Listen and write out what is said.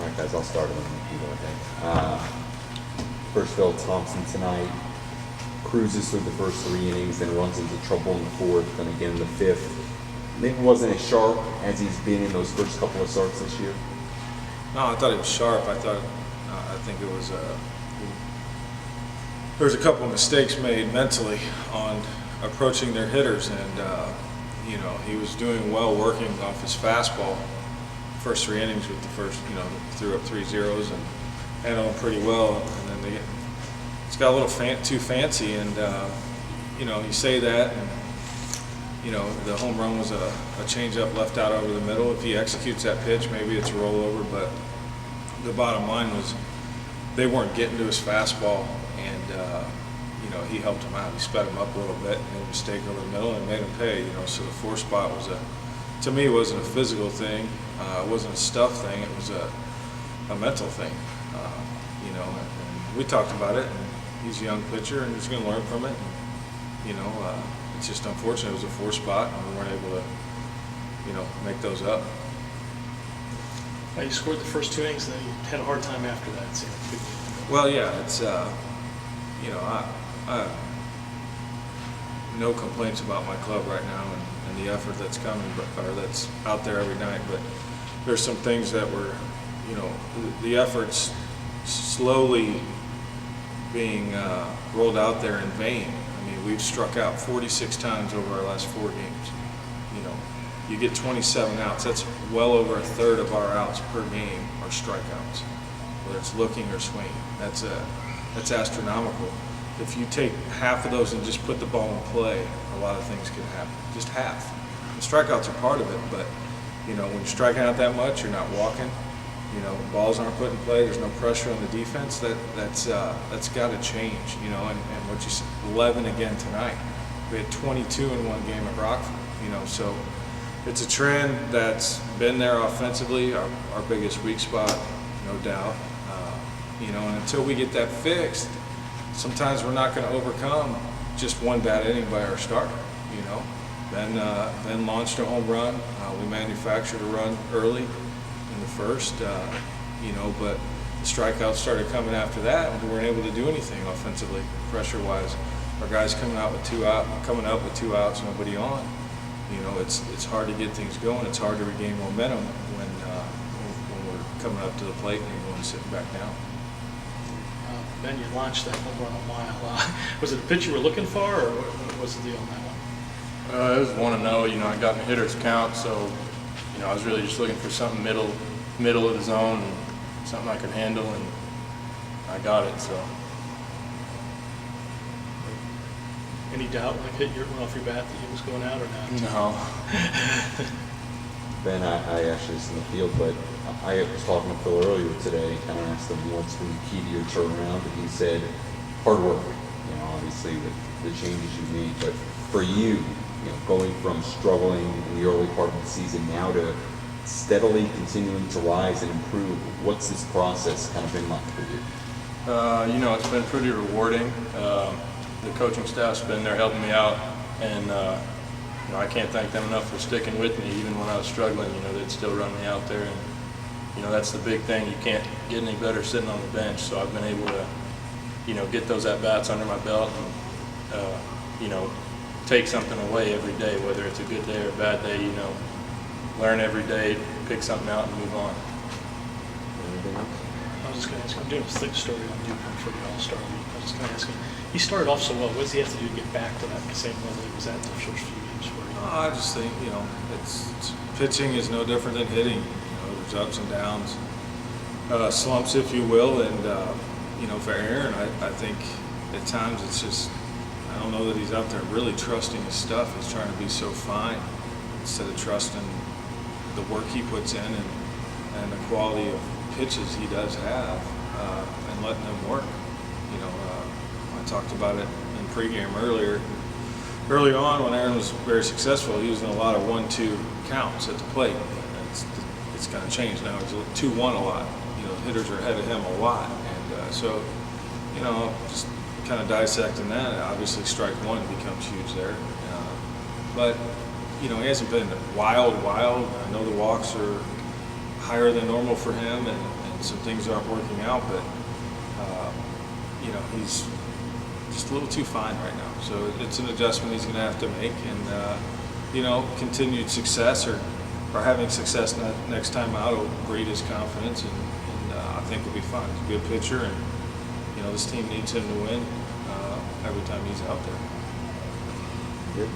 right, guys, I'll start and then you go ahead. First, Phil Thompson tonight cruises through the first 3 innings, then runs into trouble in the fourth, and again in the fifth. Maybe wasn't as sharp as he's been in those first couple of starts this year. No, I thought he was sharp. I think it was there was a couple of mistakes made mentally on approaching their hitters, and he was doing well working off his fastball. First 3 innings with the first, threw up 3 zeros and handled them pretty well, and then it's got a little too fancy, and you say that, and the home run was a changeup left out over the middle. If he executes that pitch, maybe it's a rollover, but the bottom line was they weren't getting to his fastball, and he helped him out. He sped him up a little bit, made a mistake over the middle, and made him pay. So the 4 spot was to me, it wasn't a physical thing, it wasn't a stuff thing, it was a mental thing. And we talked about it, and he's a young pitcher, and he's going to learn from it. It's just unfortunate it was a 4 spot, and we weren't able to, make those up. You scored the first 2 innings, and then you had a hard time after that. So well, yeah, it's I have no complaints about my club right now and the effort that's coming, or that's out there every night. But there's some things that were, the efforts slowly being rolled out there in vain. I mean, we've struck out 46 times over our last 4 games. You get 27 outs. That's well over a third of our outs per game are strikeouts, whether it's looking or swinging. That's astronomical. If you take half of those and just put the ball in play, a lot of things can happen. Just half. The strikeouts are part of it, but when you're striking out that much, you're not walking. Balls aren't put in play. There's no pressure on the defense. That's got to change. And what you said, 11 again tonight. We had 22 in one game at Rockford. So it's a trend that's been there offensively. Our biggest weak spot, no doubt. And until we get that fixed, sometimes we're not going to overcome just one bad inning by our starter. Ben launched a home run. We manufactured a run early in the first, but the strikeouts started coming after that, and we weren't able to do anything offensively, pressure-wise. Our guys coming up with 2 outs, nobody on. It's hard to get things going. It's hard to regain momentum when we're coming up to the plate and everyone's sitting back down. Ben, you launched that home run a mile. Was it a pitch you were looking for, or what was the deal on that one? It was 1-0. I got in a hitter's count, so I was really just looking for something middle of the zone, and something I could handle, and I got it. So. Any doubt when it hit went off your bat that he was going out or not? No. Ben, I actually was in the field, but I was talking to Phil earlier today, kind of asked him what's been the key to your turnaround, and he said hard work. Obviously the changes you made, but for you, going from struggling in the early part of the season now to steadily continuing to rise and improve, what's this process kind of been like for you? It's been pretty rewarding. The coaching staff's been there helping me out, and I can't thank them enough for sticking with me even when I was struggling. They'd still run me out there, and that's the big thing. You can't get any better sitting on the bench. So I've been able to get those at bats under my belt, and take something away every day, whether it's a good day or a bad day. Learn every day, pick something out, and move on. Anything else? I was just going to ask, I'm doing a thick story on Dupont for the All-Star week. I was just going to ask him, he started off so well. What does he have to do to get back to that same level he was at in the first few games for you? I just think, it's pitching is no different than hitting. There's ups and downs, slumps, if you will. And, for Aaron, I think at times it's just, I don't know that he's out there really trusting his stuff. He's trying to be so fine instead of trusting the work he puts in and the quality of pitches he does have, and letting them work. I talked about it in pregame early on when Aaron was very successful. He was in a lot of 1-2 counts at the plate. It's kind of changed now. He's 2-1 a lot. Hitters are ahead of him a lot, and so just kind of dissecting that. Obviously, strike one becomes huge there, but he hasn't been wild. I know the walks are higher than normal for him, and some things aren't working out, but you know, he's just a little too fine right now. So it's an adjustment he's going to have to make, and you know, continued success or having success next time out will breed his confidence, and I think he'll be fine. He's a good pitcher, and you know, this team needs him to win every time he's out there. Good.